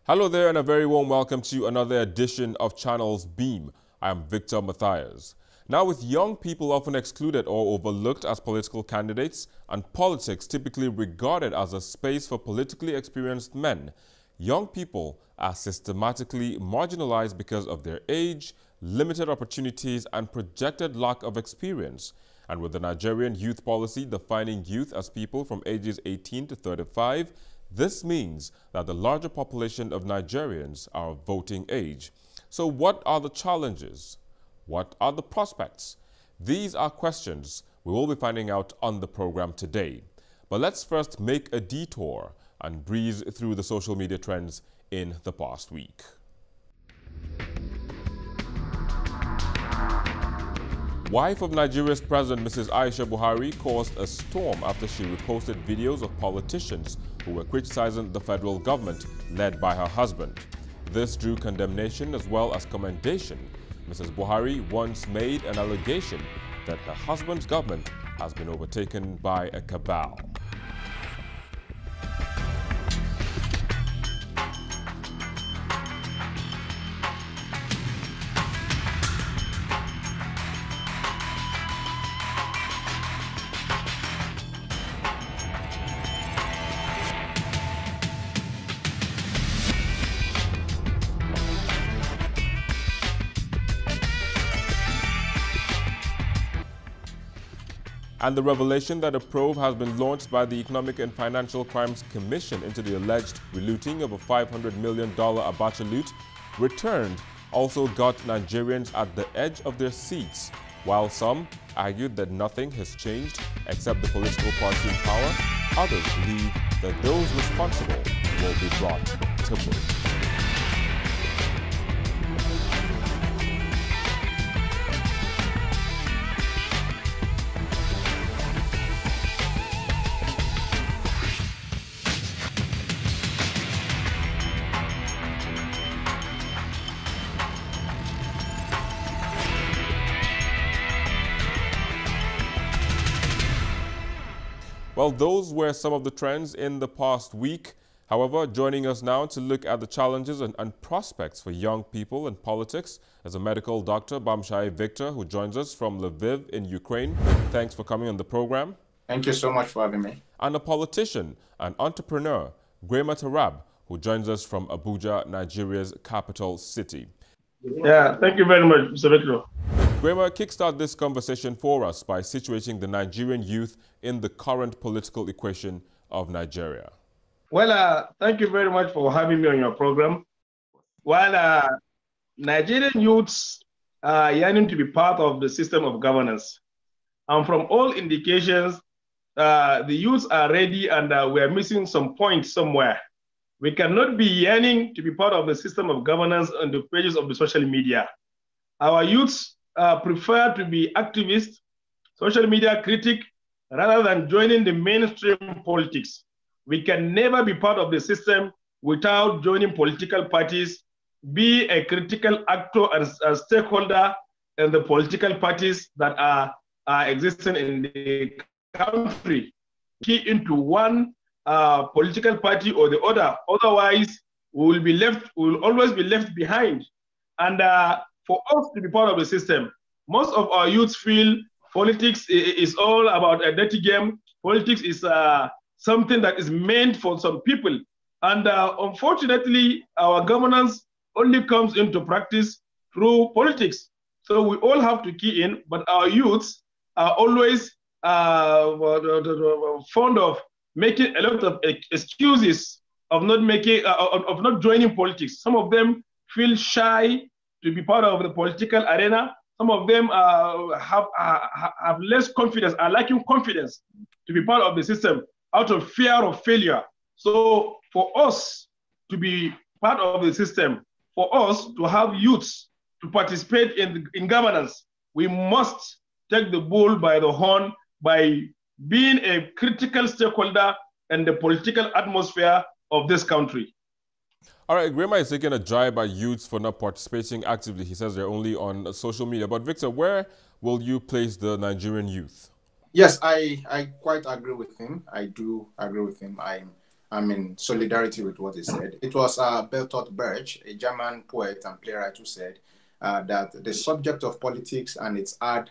Hello there and a very warm welcome to another edition of Channels Beam. I am Victor Matthias. Now, with young people often excluded or overlooked as political candidates and politics typically regarded as a space for politically experienced men, young people are systematically marginalized because of their age, limited opportunities, and projected lack of experience. And with the Nigerian youth policy defining youth as people from ages 18 to 35, this means that the larger population of Nigerians are of voting age. So what are the challenges? What are the prospects? These are questions we will be finding out on the program today. But let's first make a detour and breeze through the social media trends in the past week. Wife of Nigeria's President Mrs. Aisha Buhari caused a storm after she reposted videos of politicians who were criticizing the federal government led by her husband. This drew condemnation as well as commendation. Mrs. Buhari once made an allegation that her husband's government has been overtaken by a cabal. And the revelation that a probe has been launched by the Economic and Financial Crimes Commission into the alleged relooting of a $500 million Abacha loot returned also got Nigerians at the edge of their seats. While some argued that nothing has changed except the political party in power, others believe that those responsible will be brought to book. Well, those were some of the trends in the past week. However, joining us now to look at the challenges and prospects for young people in politics is a medical doctor, Bamshai Victor, who joins us from Lviv in Ukraine. Thanks for coming on the program. Thank you so much for having me. And a politician and entrepreneur, Grema Tarab, who joins us from Abuja, Nigeria's capital city. Yeah, thank you very much, Mr. Victor. Grema, kickstart this conversation for us by situating the Nigerian youth in the current political equation of Nigeria. Well, thank you very much for having me on your program. While Nigerian youths are yearning to be part of the system of governance, and from all indications, the youths are ready and we are missing some points somewhere. We cannot be yearning to be part of the system of governance on the pages of the social media. Our youths prefer to be activists, social media critic, rather than joining the mainstream politics. We can never be part of the system without joining political parties, be a critical actor and a stakeholder in the political parties that are existing in the country. Key into one political party or the other. Otherwise, we will always be left behind. And for us to be part of the system, most of our youths feel politics is all about a dirty game. Politics is something that is meant for some people. And unfortunately, our governance only comes into practice through politics. So we all have to key in, but our youths are always fond of making a lot of excuses of not joining politics. Some of them feel shy to be part of the political arena. Some of them have less confidence, are lacking confidence to be part of the system out of fear of failure. So for us to be part of the system, for us to have youths to participate in governance, we must take the bull by the horn by being a critical stakeholder in the political atmosphere of this country. All right, Grema is taking a jibe by youths for not participating actively. He says they're only on social media. But Victor, where will you place the Nigerian youth? Yes, I quite agree with him. I do agree with him. solidarity with what he said. It was Bertolt Brecht, a German poet and playwright, who said that the subject of politics and its hard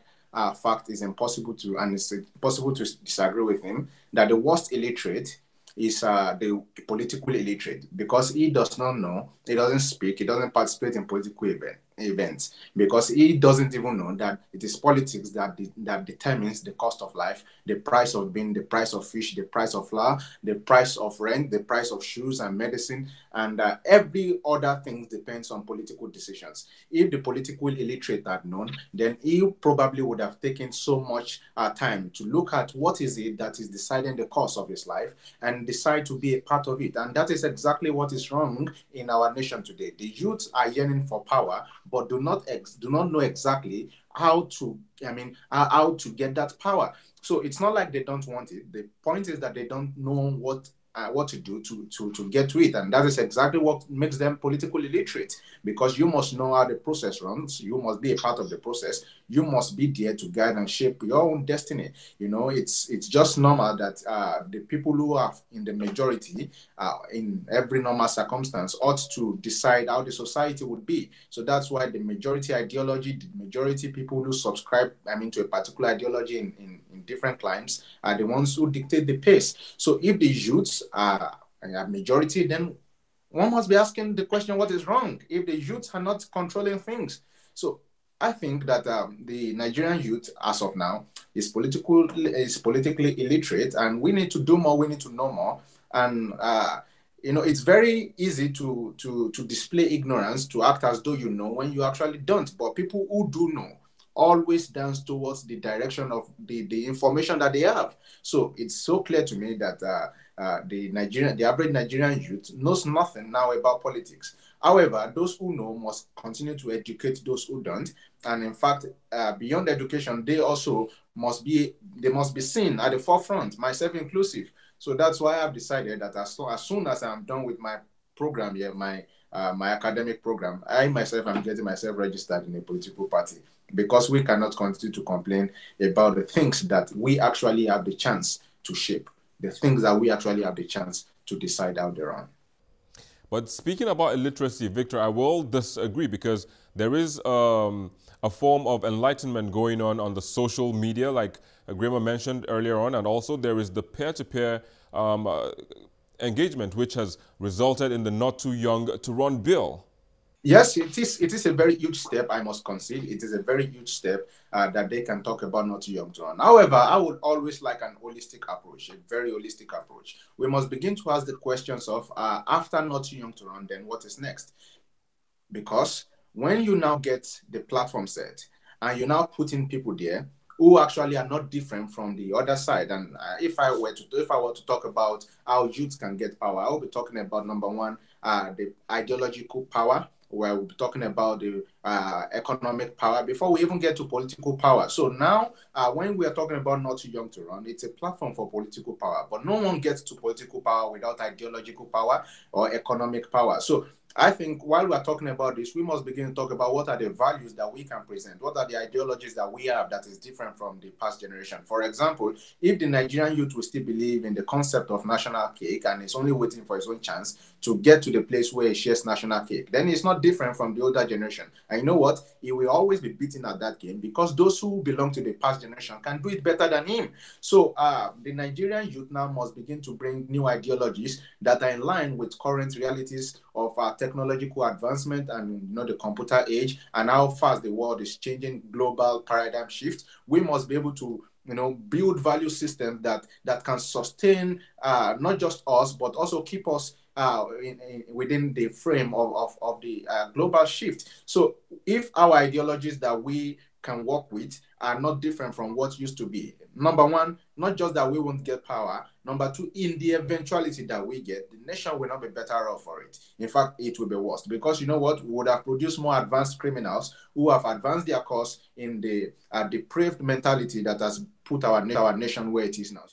fact is impossible to, and it's impossible to disagree with him, that the worst illiterate is the political illiterate, because he does not know, he doesn't speak, he doesn't participate in political events, because he doesn't even know that it is politics that determines the cost of life, the price of bean, the price of fish, the price of flour, the price of rent, the price of shoes and medicine, and every other thing depends on political decisions. If the political illiterate had known, then he probably would have taken so much time to look at what is it that is deciding the course of his life and decide to be a part of it. And that is exactly what is wrong in our nation today. The youth are yearning for power, but do not know exactly how to how to get that power. So it's not like they don't want it. The point is that they don't know what to do to get to it, and that is exactly what makes them politically illiterate. Because you must know how the process runs, you must be a part of the process, you must be there to guide and shape your own destiny. It's just normal that the people who are in the majority in every normal circumstance ought to decide how the society would be. So that's why the majority ideology, the majority people who subscribe to a particular ideology in different climes are the ones who dictate the pace. So if the youths are a majority, then one must be asking the question, what is wrong if the youths are not controlling things? So I think that the Nigerian youth, as of now, is politically illiterate, and we need to do more. We need to know more, and it's very easy to display ignorance, to act as though you know when you actually don't. But people who do know always dance towards the direction of the information that they have. So it's so clear to me that the average Nigerian youth knows nothing now about politics. However, those who know must continue to educate those who don't. And in fact, beyond education, they also must be seen at the forefront, myself inclusive. So that's why I've decided that as soon as I'm done with my program here, my academic program, I myself am getting myself registered in a political party, because we cannot continue to complain about the things that we actually have the chance to shape, the things that we actually have the chance to decide how they're on. But speaking about illiteracy, Victor, I will disagree, because there is a form of enlightenment going on the social media, like Grima mentioned earlier on, and also there is the peer-to-peer engagement, which has resulted in the Not Too Young to Run bill. Yes, it is a very huge step, I must concede. It is a very huge step that they can talk about Not Too Young to Run. However, I would always like an holistic approach, a very holistic approach. We must begin to ask the questions of, after Not Too Young to Run, then what is next? Because when you now get the platform set and you now put in people there who actually are not different from the other side, and if I were to talk about how youth can get power, I will be talking about, number one, the ideological power, where we'll be talking about the economic power before we even get to political power. So now, when we are talking about Not Too Young to Run, it's a platform for political power, but no one gets to political power without ideological power or economic power. So I think while we're talking about this, we must begin to talk about what are the values that we can present, what are the ideologies that we have that is different from the past generation. For example, if the Nigerian youth will still believe in the concept of national cake and is only waiting for its own chance to get to the place where it shares national cake, then it's not different from the older generation. And you know what? He will always be beaten at that game, because those who belong to the past generation can do it better than him. So the Nigerian youth now must begin to bring new ideologies that are in line with current realities of technological advancement and the computer age, and how fast the world is changing, global paradigm shift. We must be able to build value systems that can sustain not just us, but also keep us within the frame of the global shift. So if our ideologies that we can work with are not different from what used to be, number one, not just that we won't get power, number two, in the eventuality that we get, the nation will not be better off for it. In fact, it will be worse, because you know what? We would have produced more advanced criminals who have advanced their cause in the depraved mentality that has put our nation where it is now.